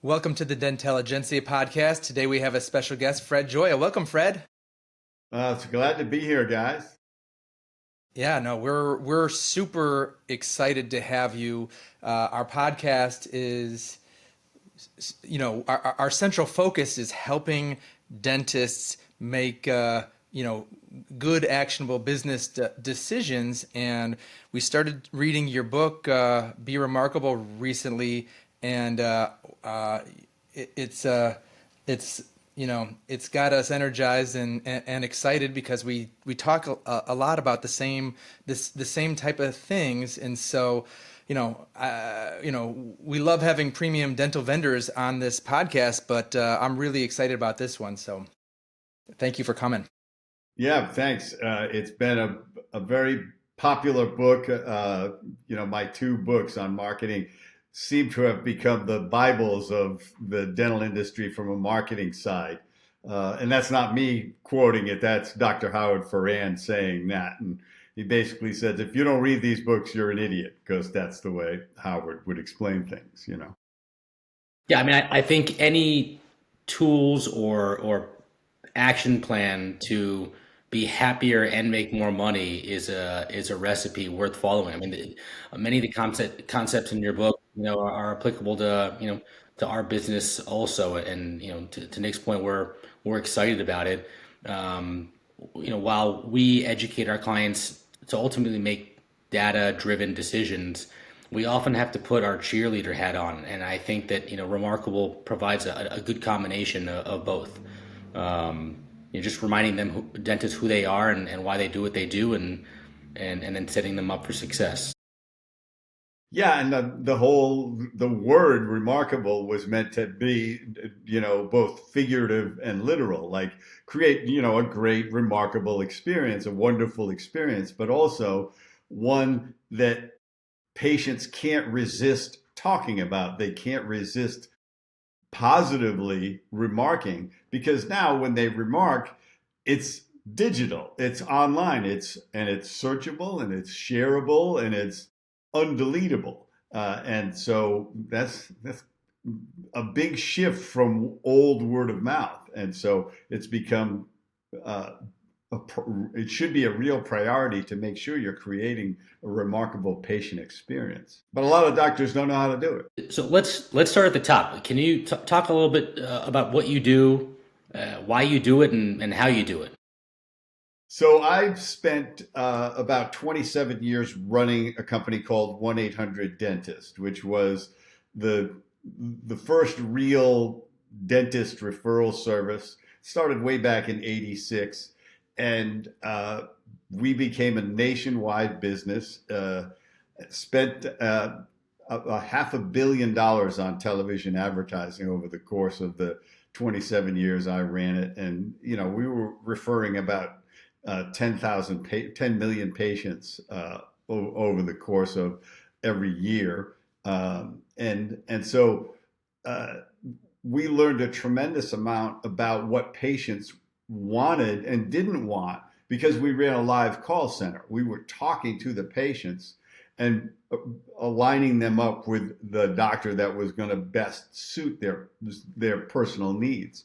Welcome to the Dentalligentsia Podcast. Today we have a special guest, Fred Joyal. Welcome, Fred. It's glad to be here, guys. Yeah, no, we're super excited to have you. Our podcast is, our central focus is helping dentists make, good, actionable business decisions. And we started reading your book, Be Remarkable, recently, and it's it's got us energized and excited because we talk a lot about the same type of things. And so we love having premium dental vendors on this podcast, but I'm really excited about this one, so thank you for coming. Yeah, thanks. It's been a very popular book. My two books on marketing seem to have become the Bibles of the dental industry from a marketing side. And that's not me quoting it. That's Dr. Howard Ferran saying that. And he basically says, if you don't read these books, you're an idiot, because that's the way Howard would explain things. Yeah, I mean, I think any tools or action plan to be happier and make more money is a recipe worth following. I mean, many of the concepts in your book, are applicable to our business also. And to Nick's point, we're excited about it. While we educate our clients to ultimately make data-driven decisions, we often have to put our cheerleader hat on, and I think that Remarkable provides a good combination of both. Just reminding them, dentists, who they are and why they do what they do, and then setting them up for success. Yeah, and the word remarkable was meant to be, both figurative and literal, like create, a great, remarkable experience, a wonderful experience, but also one that patients can't resist talking about. They can't resist positively remarking, because now when they remark, it's digital, it's online, it's searchable, and it's shareable, and it's undeletable. And so that's a big shift from old word of mouth. And so it's become it should be a real priority to make sure you're creating a remarkable patient experience. But a lot of doctors don't know how to do it. So let's start at the top. Can you talk a little bit about what you do, why you do it, and how you do it? So I've spent about 27 years running a company called 1-800-Dentist, which was the first real dentist referral service. Started way back in '86, and we became a nationwide business. Spent a $500 million on television advertising over the course of the 27 years I ran it, and we were referring about 10 million patients over the course of every year, and so we learned a tremendous amount about what patients wanted and didn't want, because we ran a live call center. We were talking to the patients and aligning them up with the doctor that was going to best suit their personal needs.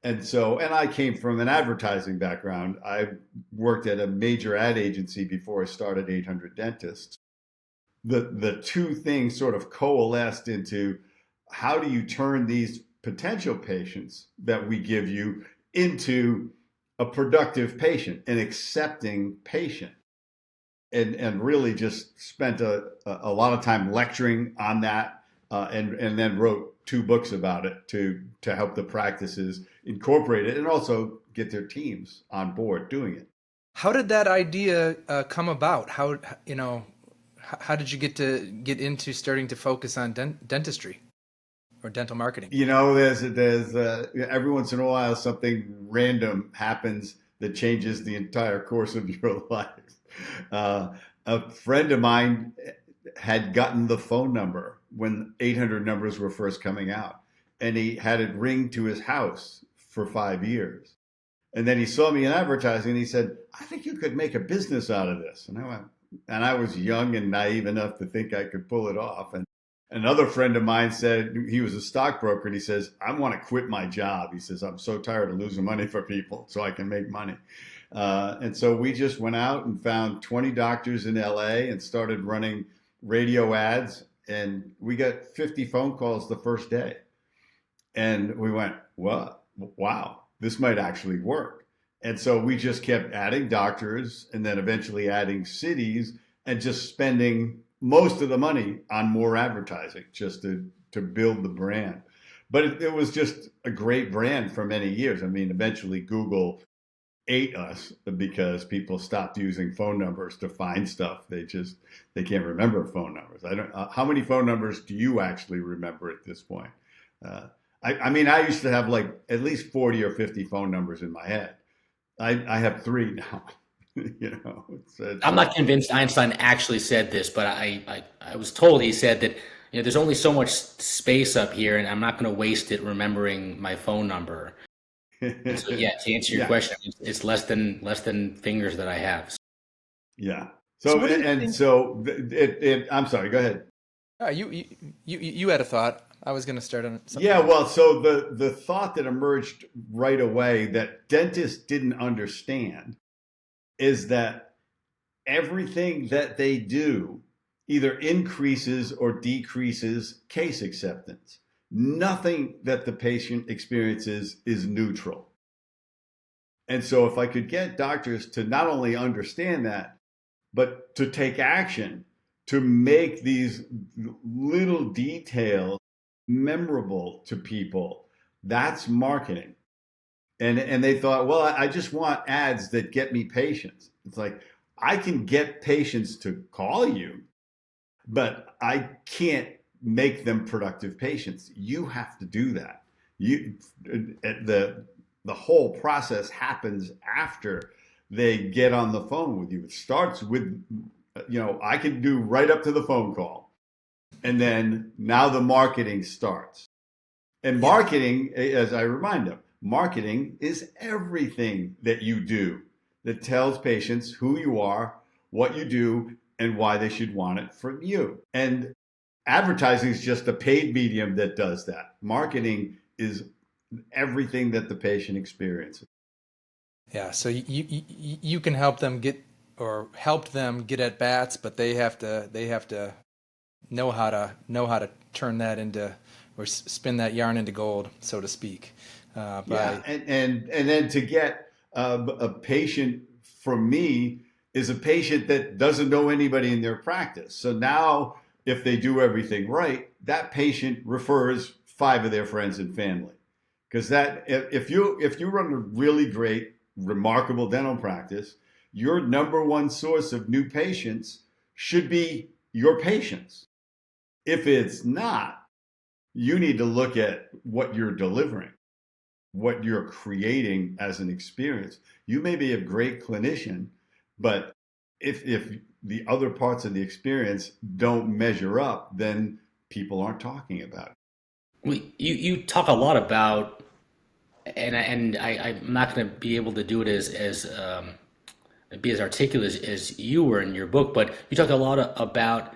And I came from an advertising background. I worked at a major ad agency before I started 800 Dentists. The two things sort of coalesced into, how do you turn these potential patients that we give you into a productive patient, an accepting patient? And really just spent a lot of time lecturing on that, and then wrote two books about it to help the practices incorporate it and also get their teams on board doing it. How did that idea come about? How did you get into starting to focus on dentistry or dental marketing? There's every once in a while something random happens that changes the entire course of your life. A friend of mine had gotten the phone number when 800 numbers were first coming out, and he had it ring to his house for 5 years. And then he saw me in advertising, and he said, I think you could make a business out of this. And I was young and naive enough to think I could pull it off. Another friend of mine said, he was a stockbroker, and he says, I want to quit my job. He says, I'm so tired of losing money for people so I can make money. And so we just went out and found 20 doctors in LA and started running radio ads. And we got 50 phone calls the first day. And we went, what? Wow, this might actually work. And so we just kept adding doctors and then eventually adding cities and just spending most of the money on more advertising just to build the brand. But it was just a great brand for many years. I mean, eventually Google ate us because people stopped using phone numbers to find stuff. They can't remember phone numbers. I don't. How many phone numbers do you actually remember at this point? I mean, I used to have like at least 40 or 50 phone numbers in my head. I have 3 now. You know, I'm not convinced Einstein actually said this, but I was told he said that, you know, there's only so much space up here, and I'm not going to waste it remembering my phone number. So yeah, to answer your question, it's less than fingers that I have. Yeah. So I'm sorry. Go ahead. You had a thought. I was going to start on something. Yeah. Well, so the thought that emerged right away that dentists didn't understand is that everything that they do either increases or decreases case acceptance. Nothing that the patient experiences is neutral. And so if I could get doctors to not only understand that, but to take action to make these little details memorable to people, that's marketing. And they thought, well, I just want ads that get me patients. It's like, I can get patients to call you, but I can't make them productive patients. You have to do that. The whole process happens after they get on the phone with you. It starts with, I can do right up to the phone call. And then now the marketing starts. And marketing, as I remind them, marketing is everything that you do that tells patients who you are, what you do, and why they should want it from you. And advertising is just a paid medium that does that. Marketing is everything that the patient experiences. Yeah, so you can help them get at bats, but they have to know how to turn that into, or spin that yarn into gold, so to speak. And then to get a patient from me is a patient that doesn't know anybody in their practice. So now, if they do everything right, that patient refers 5 of their friends and family. Because that, if you run a really great, remarkable dental practice, your number one source of new patients should be your patients. If it's not, you need to look at what you're delivering, what you're creating as an experience. You may be a great clinician, but if the other parts of the experience don't measure up, then people aren't talking about it. You talk a lot about, and I'm not going to be able to do it as be as articulate as you were in your book, but you talk a lot about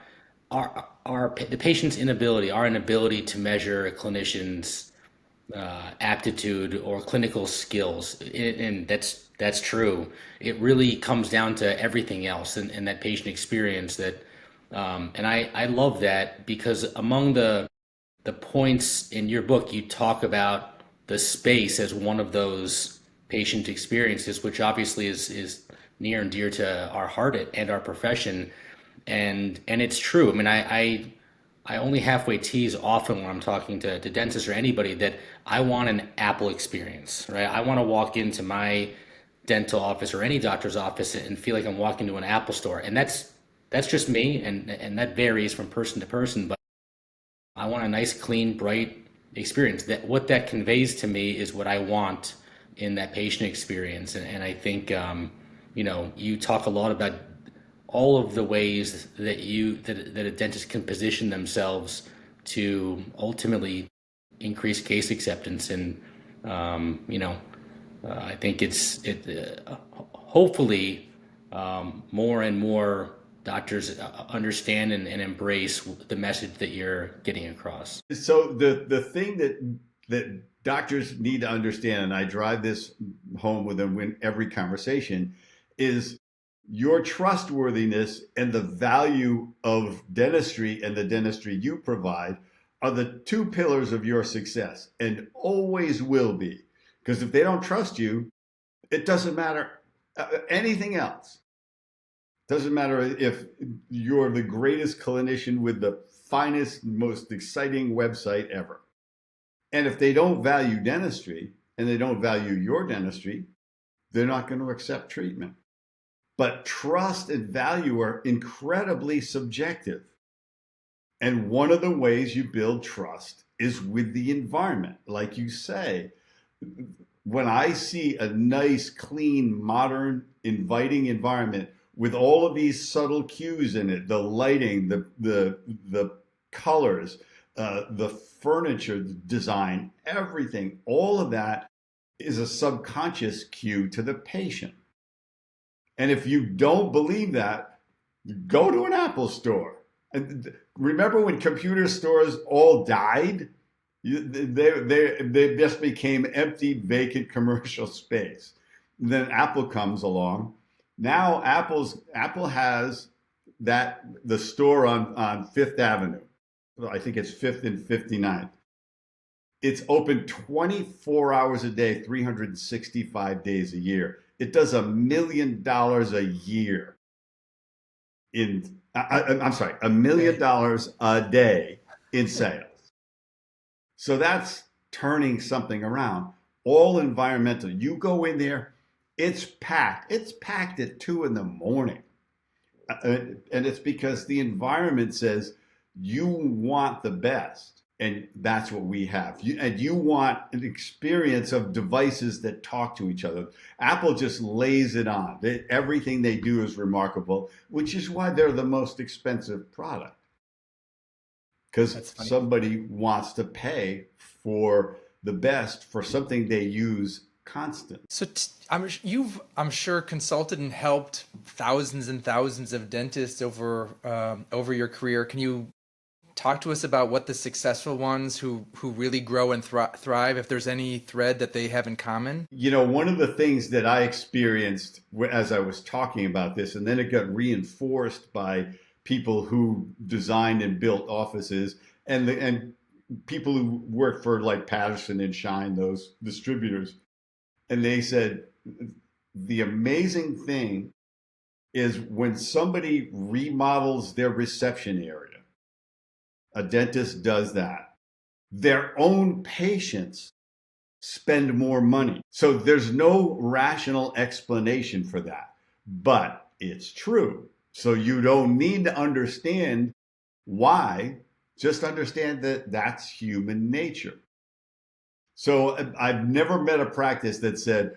the patient's inability, our inability to measure a clinician's aptitude or clinical skills, and that's true. It really comes down to everything else and that patient experience. And I love that, because among the points in your book, you talk about the space as one of those patient experiences, which obviously is near and dear to our heart and our profession. And it's true. I mean, I only halfway tease often when I'm talking to dentists or anybody that I want an Apple experience, right? I want to walk into my dental office or any doctor's office and feel like I'm walking to an Apple store. And that's just me, and that varies from person to person, but I want a nice, clean, bright experience. That what that conveys to me is what I want in that patient experience. And I think you talk a lot about all of the ways that a dentist can position themselves to ultimately increase case acceptance. And I think hopefully more and more doctors understand and embrace the message that you're getting across. So the thing that doctors need to understand, and I drive this home with them in every conversation, is your trustworthiness and the value of dentistry and the dentistry you provide are the two pillars of your success and always will be. Because if they don't trust you, it doesn't matter anything else. Doesn't matter if you're the greatest clinician with the finest, most exciting website ever. And if they don't value dentistry and they don't value your dentistry, they're not going to accept treatment. But trust and value are incredibly subjective. And one of the ways you build trust is with the environment. Like you say, when I see a nice, clean, modern, inviting environment with all of these subtle cues in it, the lighting, the colors, the furniture design, everything, all of that is a subconscious cue to the patient. And if you don't believe that, go to an Apple store. And remember when computer stores all died? They just became empty, vacant commercial space. And then Apple comes along. Now Apple has the store on Fifth Avenue. I think it's 5th and 59th. It's open 24 hours a day, 365 days a year. It does $1 million a year $1 million a day in sales. So that's turning something around. All environmental. You go in there, it's packed. It's packed at 2 a.m. And it's because the environment says you want the best. And that's what we have. And you want an experience of devices that talk to each other. Apple just lays it on. Everything they do is remarkable, which is why they're the most expensive product. Because somebody wants to pay for the best for something they use constant. So you've, I'm sure, consulted and helped thousands and thousands of dentists over your career. Can you talk to us about what the successful ones who really grow and thrive, if there's any thread that they have in common? You know, one of the things that I experienced as I was talking about this, and then it got reinforced by people who designed and built offices and people who work for like Patterson and Shine, those distributors. And they said, the amazing thing is when somebody remodels their reception area, a dentist does that, their own patients spend more money. So there's no rational explanation for that, but it's true. So you don't need to understand why, just understand that that's human nature. So I've never met a practice that said,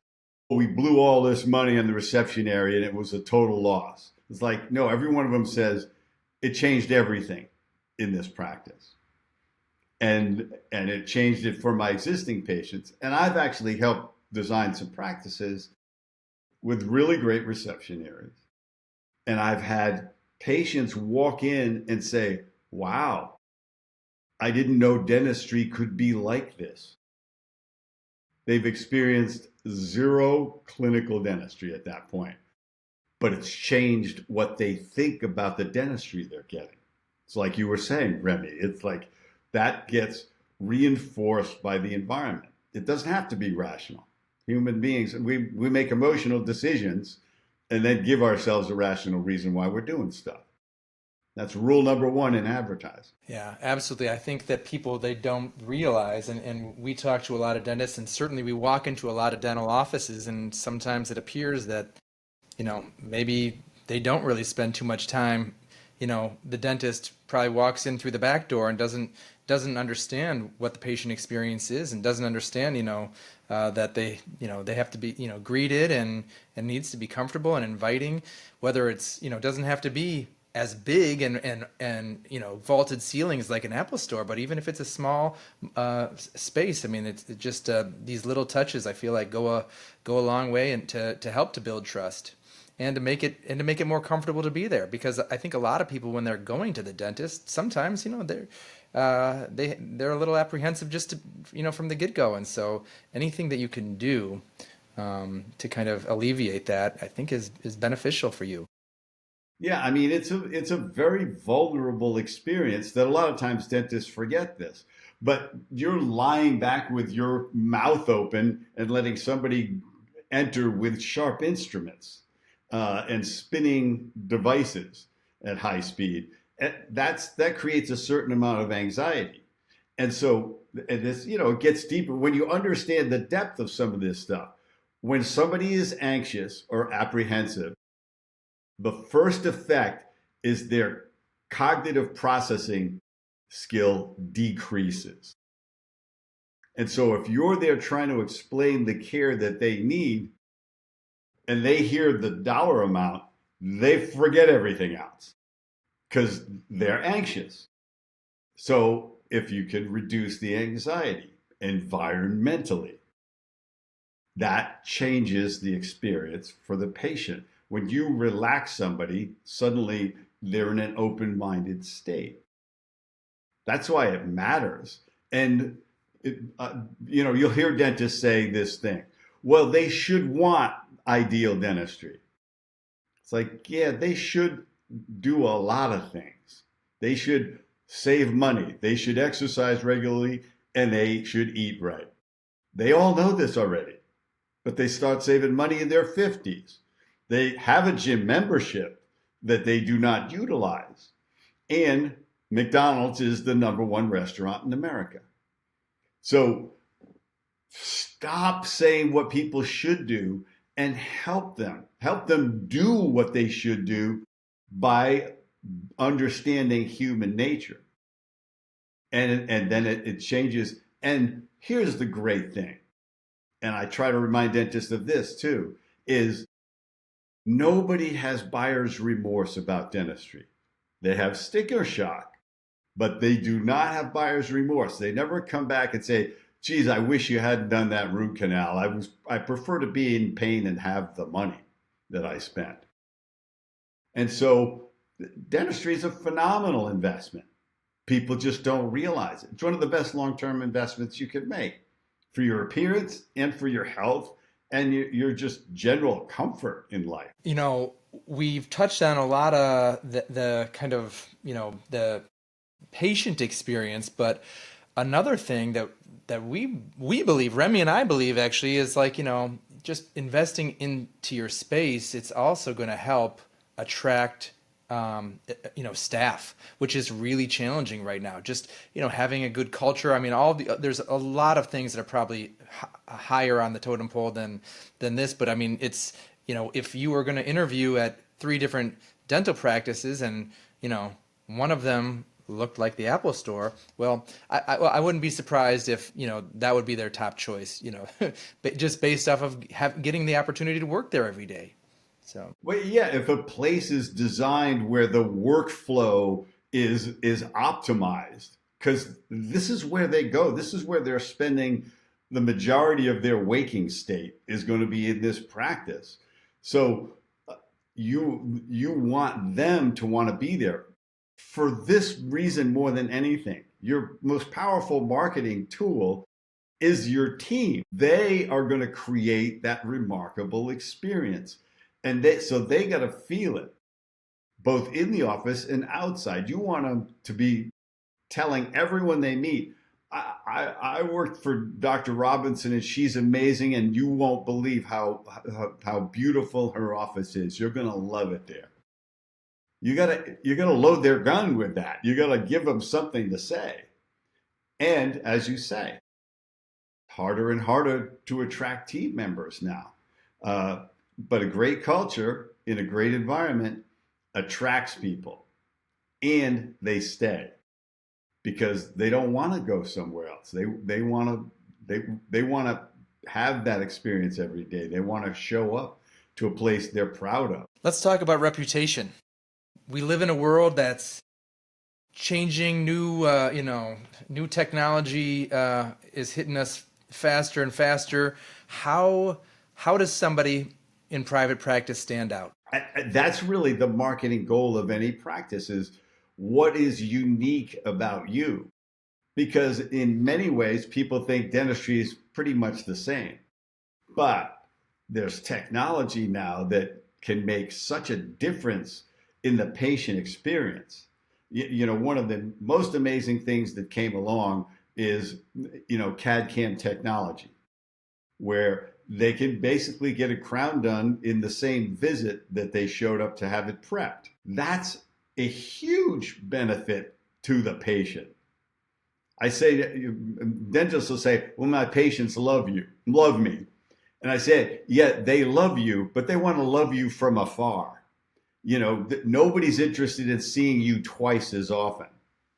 we blew all this money on the reception area and it was a total loss. It's like, no, every one of them says it changed everything in this practice. And it changed it for my existing patients. And I've actually helped design some practices with really great reception areas. And I've had patients walk in and say, wow, I didn't know dentistry could be like this. They've experienced zero clinical dentistry at that point, but it's changed what they think about the dentistry they're getting. It's like you were saying, Remy, it's like that gets reinforced by the environment. It doesn't have to be rational. Human beings, we make emotional decisions and then give ourselves a rational reason why we're doing stuff. That's rule number 1 in advertising. Yeah, absolutely. I think that people, they don't realize, and we talk to a lot of dentists, and certainly we walk into a lot of dental offices, and sometimes it appears that, maybe they don't really spend too much time. The dentist probably walks in through the back door and doesn't understand what the patient experience is, and doesn't understand, that they have to be, greeted and needs to be comfortable and inviting, whether it's, doesn't have to be as big and vaulted ceilings like an Apple store, but even if it's a small space, I mean, it's just these little touches I feel like go a long way and to help to build trust. and to make it more comfortable to be there. Because I think a lot of people, when they're going to the dentist, sometimes, they're a little apprehensive just to, from the get-go. And so anything that you can do to kind of alleviate that, I think is beneficial for you. Yeah, I mean, it's a very vulnerable experience that a lot of times dentists forget this. But you're lying back with your mouth open and letting somebody enter with sharp instruments and spinning devices at high speed. That creates a certain amount of anxiety. And so, and this, it gets deeper when you understand the depth of some of this stuff. When somebody is anxious or apprehensive, the first effect is their cognitive processing skill decreases. And so if you're there trying to explain the care that they need and they hear the dollar amount, they forget everything else because they're anxious. So if you can reduce the anxiety environmentally, that changes the experience for the patient. When you relax somebody, suddenly they're in an open-minded state. That's why it matters. And, you'll hear dentists say this thing. Well, they should want ideal dentistry. It's like, yeah, they should do a lot of things. They should save money. They should exercise regularly, and they should eat right. They all know this already, but they start saving money in their 50s. They have a gym membership that they do not utilize. And McDonald's is the #1 restaurant in America. So stop saying what people should do and help them. Help them do what they should do by understanding human nature. And then it changes. And here's the great thing. And I try to remind dentists of this too, is nobody has buyer's remorse about dentistry. They have sticker shock, but they do not have buyer's remorse. They never come back and say, geez, I wish you hadn't done that root canal. I prefer to be in pain and have the money that I spent. And so dentistry is a phenomenal investment. People just don't realize it. It's one of the best long-term investments you could make for your appearance and for your health and your just general comfort in life. We've touched on a lot of the kind of, the patient experience, but another thing that we believe, Remy and I believe actually, is like, just investing into your space, it's also going to help attract staff, which is really challenging right now. Just, having a good culture. I mean, there's a lot of things that are probably higher on the totem pole than this, but I mean, it's, if you were going to interview at 3 different dental practices and, one of them looked like the Apple Store, well, I wouldn't be surprised if, that would be their top choice, just based off of getting the opportunity to work there every day. So, well, yeah, if a place is designed where the workflow is optimized, because this is where they go, this is where they're spending the majority of their waking state is going to be in this practice. So you want them to want to be there for this reason more than anything. Your most powerful marketing tool is your team. They are going to create that remarkable experience. And they got to feel it, both in the office and outside. You want them to be telling everyone they meet, I worked for Dr. Robinson and she's amazing, and you won't believe how beautiful her office is. You're going to love it there. You gotta load their gun with that. You gotta give them something to say. And as you say, harder and harder to attract team members now. But a great culture in a great environment attracts people, and they stay because they don't want to go somewhere else. They want to have that experience every day. They want to show up to a place they're proud of. Let's talk about reputation. We live in a world that's changing. New technology is hitting us faster and faster. How does somebody in private practice stand out? That's really the marketing goal of any practice, is what is unique about you? Because in many ways, people think dentistry is pretty much the same. But there's technology now that can make such a difference in the patient experience. One of the most amazing things that came along is, CAD/CAM technology, where they can basically get a crown done in the same visit that they showed up to have it prepped. That's a huge benefit to the patient. I say, dentists will say, well, my patients love me. And I say, yeah, they love you, but they want to love you from afar. Nobody's interested in seeing you twice as often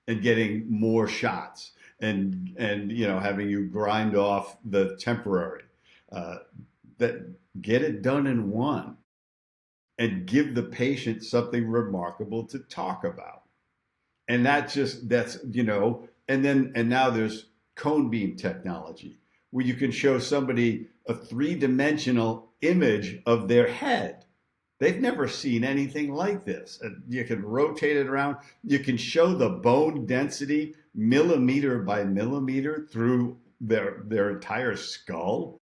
and getting more shots and having you grind off the temporary. That get it done in one and give the patient something remarkable to talk about. And and now there's cone beam technology, where you can show somebody a 3-dimensional image of their head. They've never seen anything like this. And you can rotate it around. You can show the bone density millimeter by millimeter through their entire skull.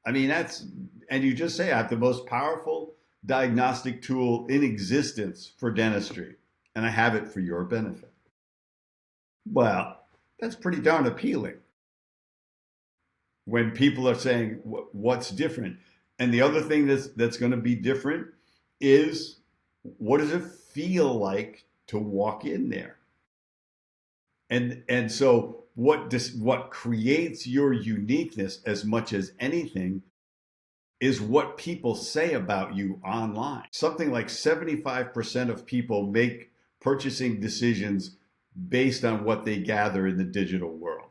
I mean, and you just say, I have the most powerful diagnostic tool in existence for dentistry, and I have it for your benefit. Well, that's pretty darn appealing when people are saying, what's different? And the other thing that's going to be different is, what does it feel like to walk in there? And so what creates your uniqueness as much as anything is what people say about you online. Something like 75% of people make purchasing decisions based on what they gather in the digital world,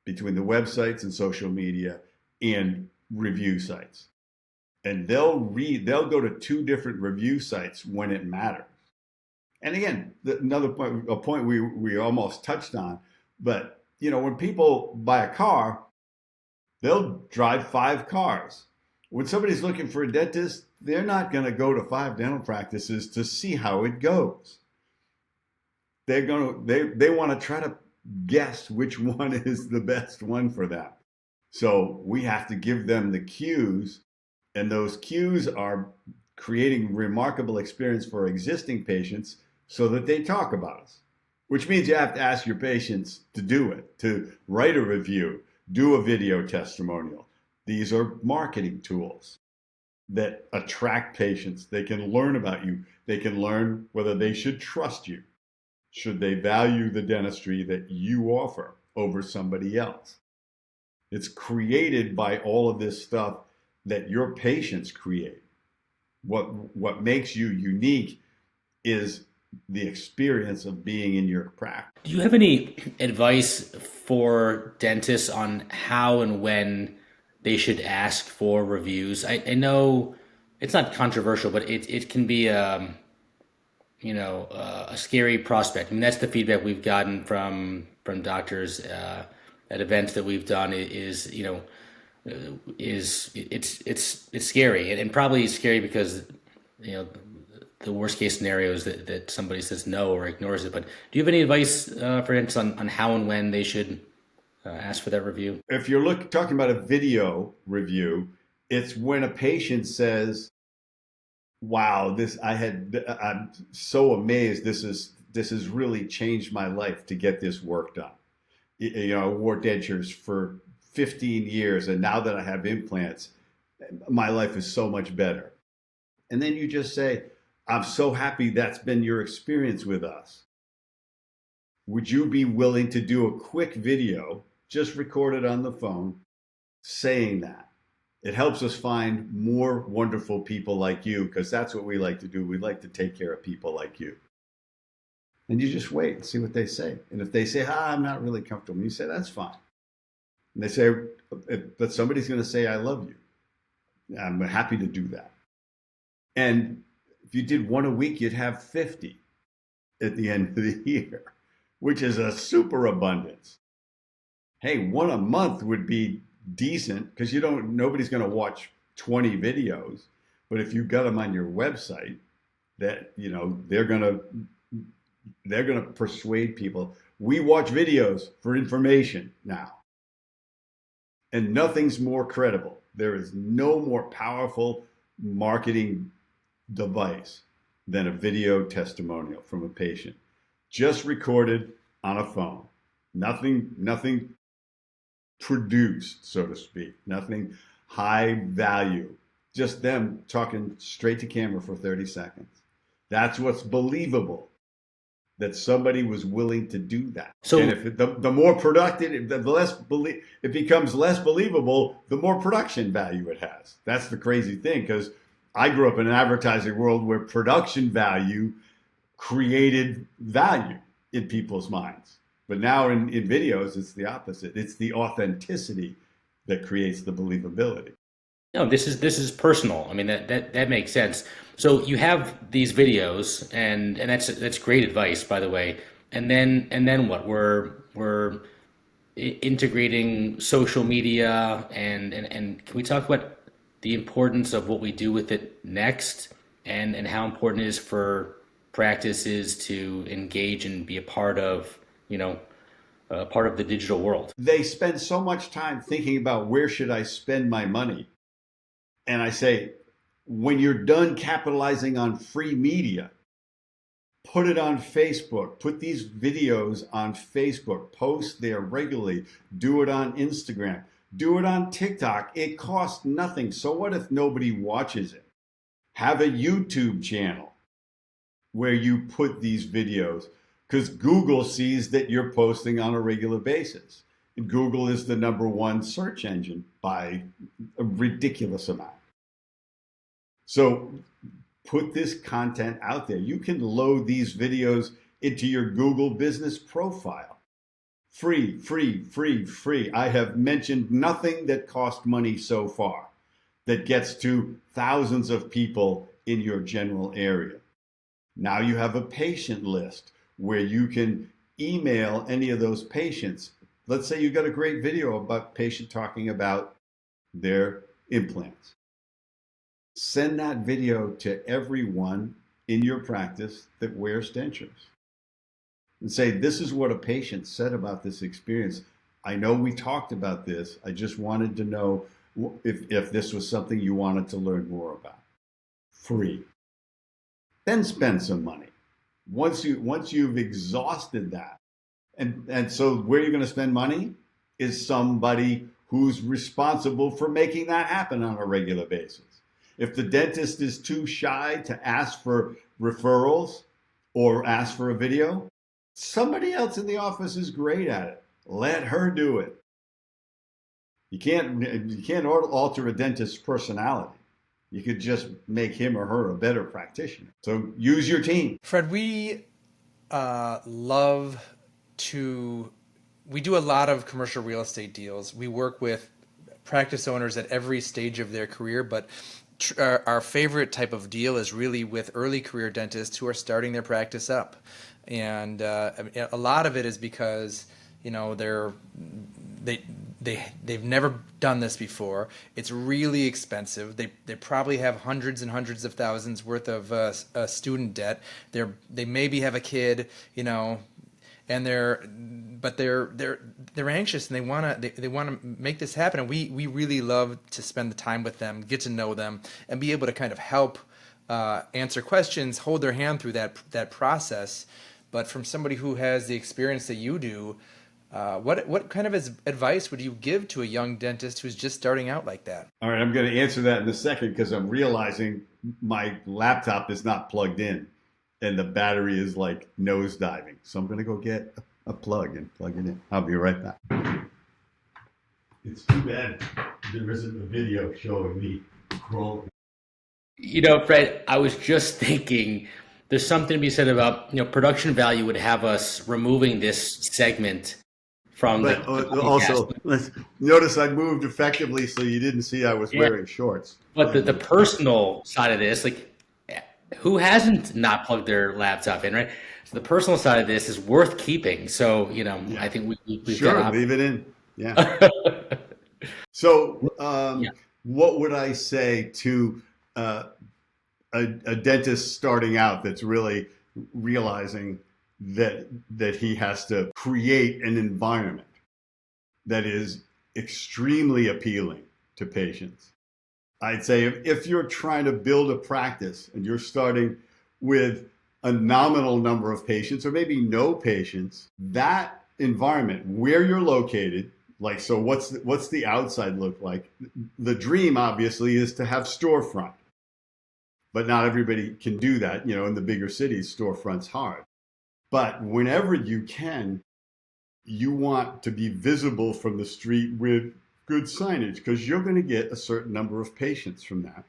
between the websites and social media and review sites. And they'll go to 2 different review sites when it matters. And again, another point, a point we almost touched on, but when people buy a car, they'll drive 5 cars. When somebody's looking for a dentist, they're not going to go to 5 dental practices to see how it goes. They want to try to guess which one is the best one for them. So we have to give them the cues, and those cues are creating remarkable experience for existing patients so that they talk about us, which means you have to ask your patients to do it, to write a review, do a video testimonial. These are marketing tools that attract patients. They can learn about you. They can learn whether they should trust you. Should they value the dentistry that you offer over somebody else? It's created by all of this stuff that your patients create. What makes you unique is the experience of being in your practice. Do you have any advice for dentists on how and when they should ask for reviews? I know it's not controversial, but it can be a scary prospect. I mean, that's the feedback we've gotten from doctors at events that we've done. Is it's scary, and probably scary because the worst case scenario is that somebody says no or ignores it. But do you have any advice for dentists on how and when they should ask for that review? If you're talking about a video review, it's when a patient says, wow, I'm so amazed. This has really changed my life to get this work done. I wore dentures for 15 years, and now that I have implants, my life is so much better. And then you just say, I'm so happy that's been your experience with us. Would you be willing to do a quick video, just record it on the phone, saying that? It helps us find more wonderful people like you, because that's what we like to do. We like to take care of people like you. And you just wait and see what they say. And if they say, I'm not really comfortable, you say, that's fine. And they say, but somebody's going to say, I love you. I'm happy to do that. And if you did 1 a week, you'd have 50 at the end of the year, which is a super abundance. Hey, 1 a month would be decent, because nobody's going to watch 20 videos. But if you've got them on your website, that, you know, they're gonna persuade people. We watch videos for information now. And nothing's more credible. There is no more powerful marketing device than a video testimonial from a patient, just recorded on a phone. Nothing produced, so to speak. Nothing high value. Just them talking straight to camera for 30 seconds. That's what's believable. That somebody was willing to do that. So, and if the more productive, the less it becomes less believable, the more production value it has. That's the crazy thing, because I grew up in an advertising world where production value created value in people's minds. But now in videos, it's the opposite. It's the authenticity that creates the believability. No, this is personal. I mean, that makes sense. So you have these videos, and that's great advice, by the way. And then what? We're integrating social media, and can we talk about the importance of what we do with it next, and how important it is for practices to engage and be a part of, part of the digital world? They spend so much time thinking about where should I spend my money. And I say, when you're done capitalizing on free media, put it on Facebook. Put these videos on Facebook. Post there regularly. Do it on Instagram. Do it on TikTok. It costs nothing. So what if nobody watches it? Have a YouTube channel where you put these videos, because Google sees that you're posting on a regular basis. Google is the #1 search engine by a ridiculous amount. So put this content out there. You can load these videos into your Google business profile. Free, free, free, free. I have mentioned nothing that cost money so far that gets to thousands of people in your general area. Now you have a patient list where you can email any of those patients. Let's say you got a great video about a patient talking about their implants. Send that video to everyone in your practice that wears dentures and say, this is what a patient said about this experience. I know we talked about this. I just wanted to know if this was something you wanted to learn more about. Free. Then spend some money. Once you've exhausted that, and so where you're going to spend money is somebody who's responsible for making that happen on a regular basis. If the dentist is too shy to ask for referrals or ask for a video, somebody else in the office is great at it. Let her do it. You can't alter a dentist's personality. You could just make him or her a better practitioner. So use your team. Fred, we do a lot of commercial real estate deals. We work with practice owners at every stage of their career, but our favorite type of deal is really with early career dentists who are starting their practice up. And a lot of it is because, they've never done this before. It's really expensive. They probably have hundreds and hundreds of thousands worth of student debt. They maybe have a kid, and they're anxious, and they wanna make this happen. And we really love to spend the time with them, get to know them, and be able to kind of help answer questions, hold their hand through that process. But from somebody who has the experience that you do, what kind of advice would you give to a young dentist who's just starting out like that? All right, I'm going to answer that in a second, because I'm realizing my laptop is not plugged in and the battery is like nosediving. So I'm going to go get a plug and plug it in. I'll be right back. It's too bad there isn't a video showing me crawling. Fred, I was just thinking there's something to be said about, production value would have us removing this segment from but also, notice I moved effectively so you didn't see I was wearing shorts. But the personal side of this, like, who hasn't not plugged their laptop in, right? So the personal side of this is worth keeping. So, I think we've got leave it in. Yeah. So what would I say to uh, a dentist starting out that's really realizing that he has to create an environment that is extremely appealing to patients. I'd say if you're trying to build a practice and you're starting with a nominal number of patients or maybe no patients, that environment where you're located, like, so what's the outside look like? The dream obviously is to have storefront, but not everybody can do that. In the bigger cities, storefront's hard. But whenever you can, you want to be visible from the street with good signage, because you're going to get a certain number of patients from that.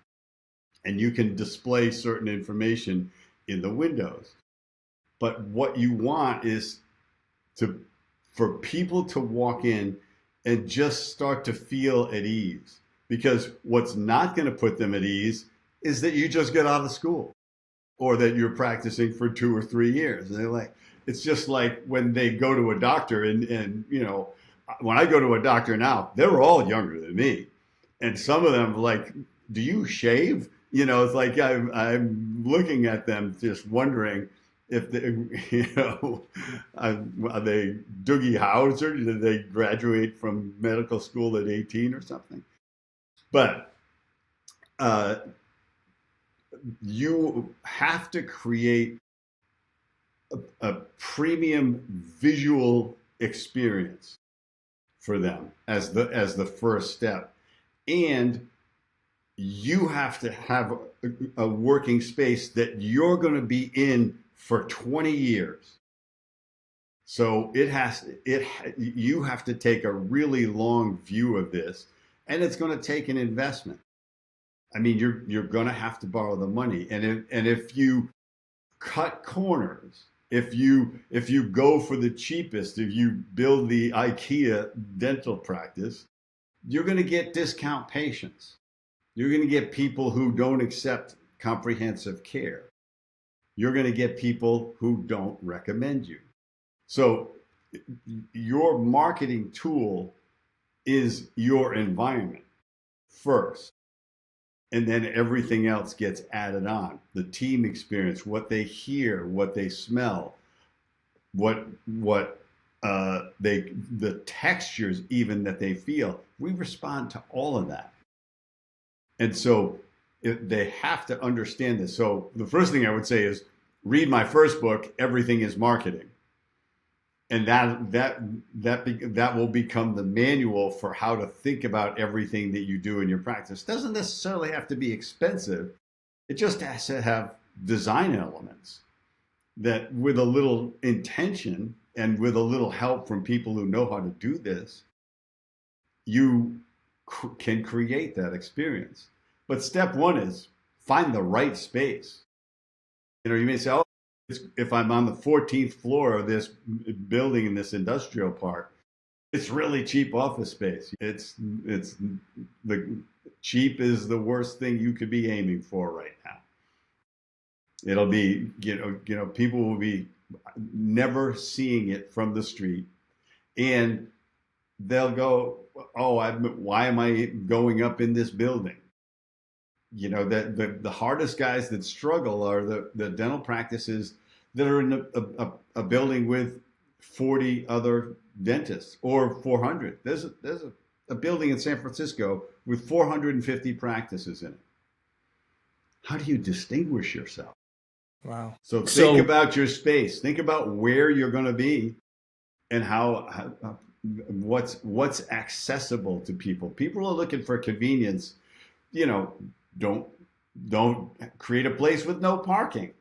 And you can display certain information in the windows. But what you want is for people to walk in and just start to feel at ease. Because what's not going to put them at ease is that you just get out of school or that you're practicing for 2 or 3 years. And they're like, it's just like when they go to a doctor and when I go to a doctor now, they're all younger than me. And some of them like, do you shave? It's like I'm looking at them just wondering if they, are they Doogie Howser? Did they graduate from medical school at 18 or something? But you have to create a premium visual experience for them as the first step. And you have to have a working space that you're going to be in for 20 years. So you have to take a really long view of this, and it's going to take an investment. I mean, you're going to have to borrow the money. And if you cut corners, if you go for the cheapest, if you build the IKEA dental practice, you're going to get discount patients. You're going to get people who don't accept comprehensive care. You're going to get people who don't recommend you. So your marketing tool is your environment first. And then everything else gets added on. The team experience, what they hear, what they smell, the textures even that they feel. We respond to all of that. And so they have to understand this. So the first thing I would say is read my first book, Everything is Marketing. And that will become the manual for how to think about everything that you do in your practice. It doesn't necessarily have to be expensive. It just has to have design elements that, with a little intention and with a little help from people who know how to do this, you can create that experience. But step one is find the right space. You may say, if I'm on the 14th floor of this building in this industrial park, it's really cheap office space. It's the cheap is the worst thing you could be aiming for right now. It'll be, people will be never seeing it from the street, and they'll go, why am I going up in this building? The hardest guys that struggle are the dental practices that are in a building with 40 other dentists or 400. There's a building in San Francisco with 450 practices in it. How do you distinguish yourself? Wow. So think about your space. Think about where you're going to be and what's accessible to people. People are looking for convenience. Don't create a place with no parking.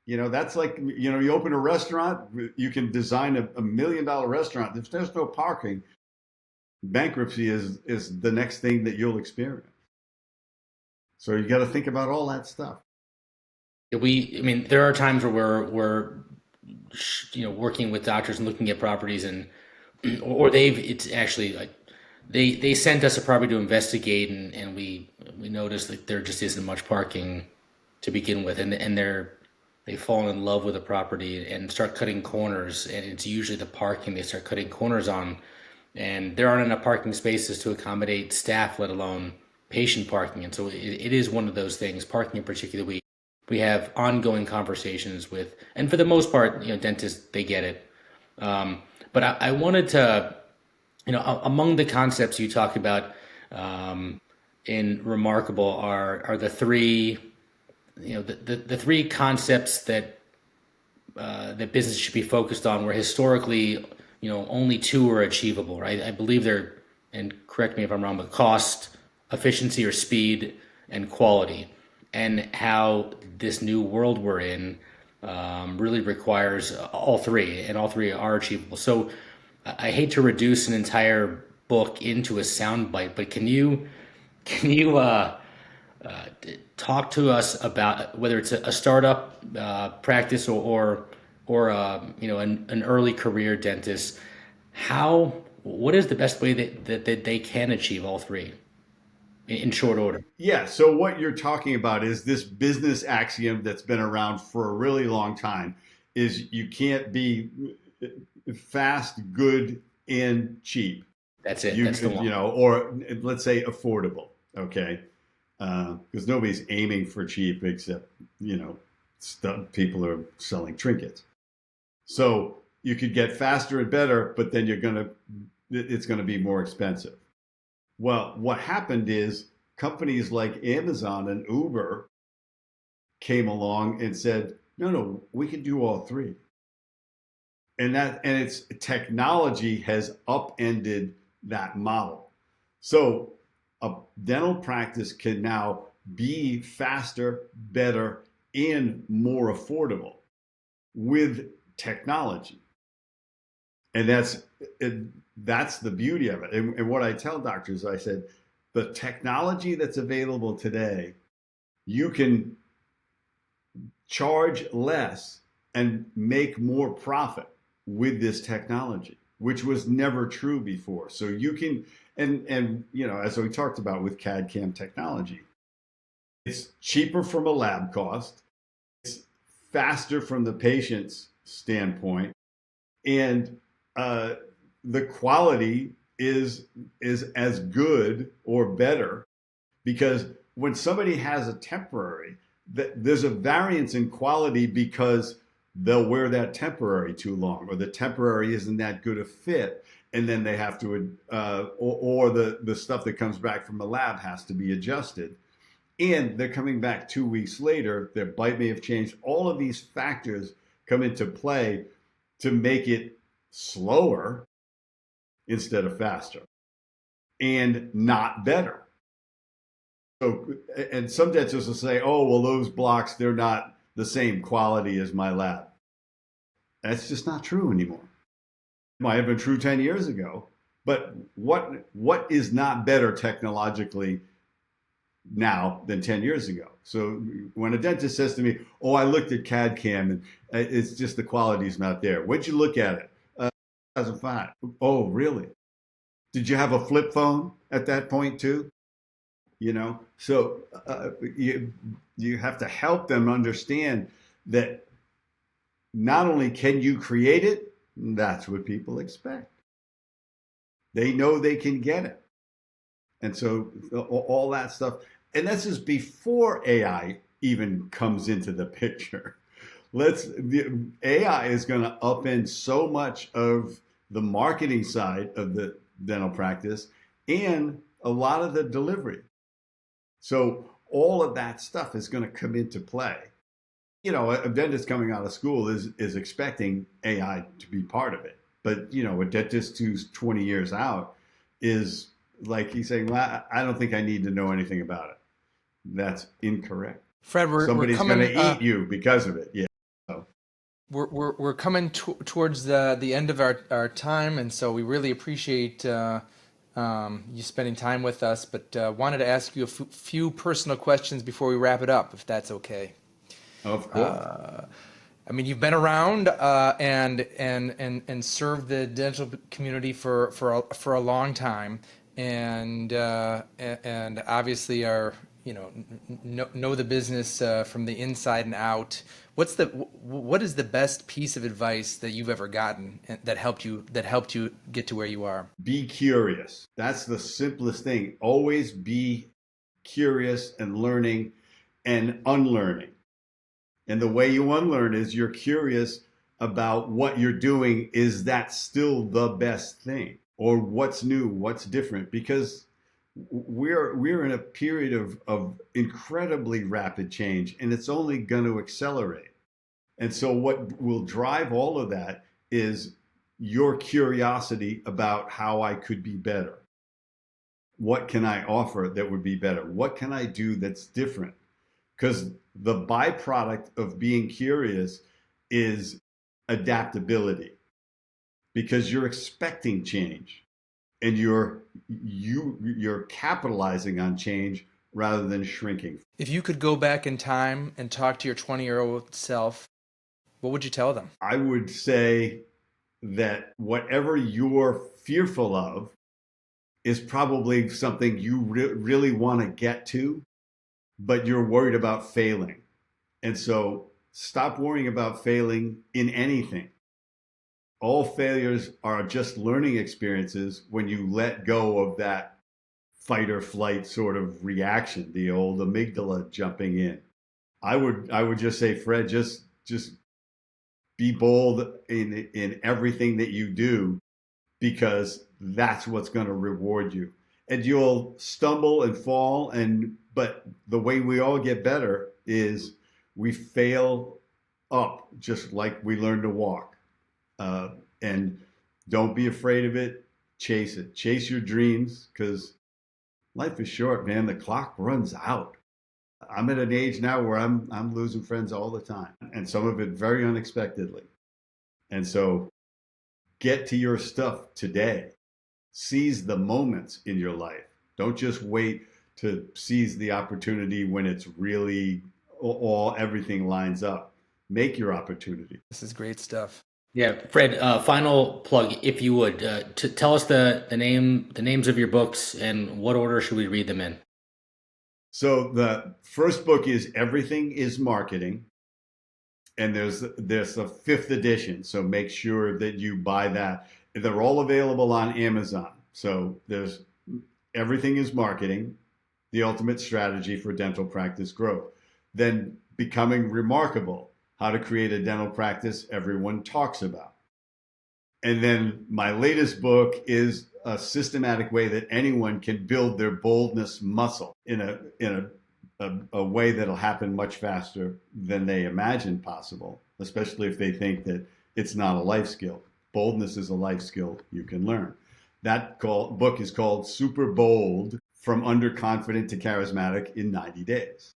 That's like, you open a restaurant, you can design a $1 million restaurant. If there's no parking, bankruptcy is the next thing that you'll experience. So you got to think about all that stuff. There are times where we're working with doctors and looking at properties, it's actually like they sent us a property to investigate, and we noticed that there just isn't much parking to begin with, and they fall in love with the property and start cutting corners, and it's usually the parking they start cutting corners on, and there aren't enough parking spaces to accommodate staff, let alone patient parking. And so it is one of those things, parking in particular. We have ongoing conversations with, and for the most part, dentists, they get it. But I wanted to, among the concepts you talk about in Remarkable are the three, the three concepts that that business should be focused on, where historically, only two are achievable, right? I believe they're, and correct me if I'm wrong, but cost, efficiency or speed, and quality. And how this new world we're in really requires all three, and all three are achievable. So I hate to reduce an entire book into a soundbite, but can you talk to us about whether it's a startup practice or an early career dentist, what is the best way that they can achieve all three in short order? Yeah. So what you're talking about is this business axiom that's been around for a really long time: is you can't be fast, good, and cheap. That's it. That's the one. Or let's say affordable. Okay. Because nobody's aiming for cheap except, people are selling trinkets. So you could get faster and better, but then it's going to be more expensive. Well, what happened is companies like Amazon and Uber came along and said, no, we can do all three. And it's technology has upended that model. So a dental practice can now be faster, better, and more affordable with technology. And that's the beauty of it. And what I tell doctors, I said, the technology that's available today, you can charge less and make more profit with this technology, which was never true before. So you can, and as we talked about with CAD/CAM technology, it's cheaper from a lab cost, it's faster from the patient's standpoint, and the quality is as good or better, because when somebody has a temporary, there's a variance in quality because they'll wear that temporary too long, or the temporary isn't that good a fit, and then they have to, or the stuff that comes back from the lab has to be adjusted, and they're coming back 2 weeks later, their bite may have changed. All of these factors come into play to make it slower instead of faster, and not better. So, and some dentists will say, oh, well, those blocks, they're not the same quality as my lab. That's just not true anymore. It might have been true 10 years ago, but what is not better technologically now than 10 years ago? So when a dentist says to me, oh, I looked at CAD/CAM and it's just the quality's not there. When'd you look at it? 2005. Oh, really? Did you have a flip phone at that point too? So you have to help them understand that not only can you create it, that's what people expect. They know they can get it. And so all that stuff, and this is before AI even comes into the picture. The AI is going to upend so much of the marketing side of the dental practice and a lot of the delivery. So all of that stuff is going to come into play. A dentist coming out of school is expecting AI to be part of it. But, a dentist who's 20 years out is like, he's saying, well, I don't think I need to know anything about it. That's incorrect. Fred, somebody's going to eat you because of it. Yeah. So. We're coming towards the end of our time, and so we really appreciate you spending time with us, but wanted to ask you a few personal questions before we wrap it up, if that's okay. Of course. You've been around and served the dental community for a long time, and obviously are know the business from the inside and out. What is the best piece of advice that you've ever gotten that helped you get to where you are? Be curious. That's the simplest thing. Always be curious and learning and unlearning. And the way you unlearn is you're curious about what you're doing. Is that still the best thing? Or what's new, what's different? Because we're in a period of incredibly rapid change, and it's only going to accelerate. And so what will drive all of that is your curiosity about how I could be better. What can I offer that would be better? What can I do that's different? Because the byproduct of being curious is adaptability, because you're expecting change and you're capitalizing on change rather than shrinking. If you could go back in time and talk to your 20-year-old self, what would you tell them? I would say that whatever you're fearful of is probably something you really want to get to, but you're worried about failing. And so stop worrying about failing in anything. All failures are just learning experiences when you let go of that fight or flight sort of reaction, the old amygdala jumping in. I would just say, Fred, just be bold in everything that you do, because that's what's going to reward you. And you'll stumble and fall, but the way we all get better is we fail up, just like we learn to walk. And don't be afraid of it. Chase it. Chase your dreams, because life is short, man. The clock runs out. I'm at an age now where I'm losing friends all the time, and some of it very unexpectedly. And so get to your stuff today. Seize the moments in your life. Don't just wait to seize the opportunity when it's really everything lines up. Make your opportunity. This is great stuff. Yeah, Fred. Final plug, if you would, to tell us the names of your books and what order should we read them in. So the first book is Everything is Marketing, and there's a fifth edition. So make sure that you buy that. They're all available on Amazon. So there's Everything is Marketing, the ultimate strategy for dental practice growth. Then Becoming Remarkable, how to create a dental practice everyone talks about. And then my latest book is a systematic way that anyone can build their boldness muscle in a way that'll happen much faster than they imagine possible, especially if they think that it's not a life skill. Boldness is a life skill you can learn. That book is called Superbold, From Underconfident to Charismatic in 90 Days.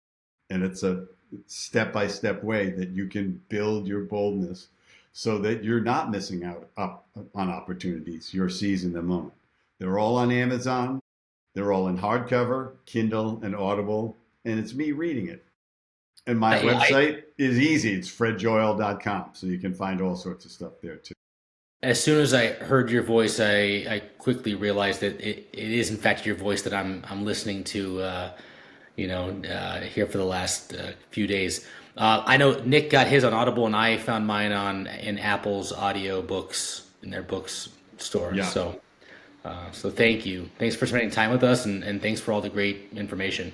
And it's a step-by-step way that you can build your boldness so that you're not missing out on opportunities. You're seizing the moment. They're all on Amazon. They're all in hardcover, Kindle, and Audible. And it's me reading it. And my website is easy. It's fredjoyal.com. So you can find all sorts of stuff there too. As soon as I heard your voice, I quickly realized that it is in fact your voice that I'm listening to here for the last few days. I know Nick got his on Audible, and I found mine in Apple's audio books in their books store. Yeah. So thank you. Thanks for spending time with us, and thanks for all the great information.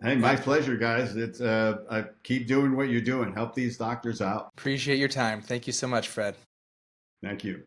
Hey, my pleasure, guys. It's I keep doing what you're doing. Help these doctors out. Appreciate your time. Thank you so much, Fred. Thank you.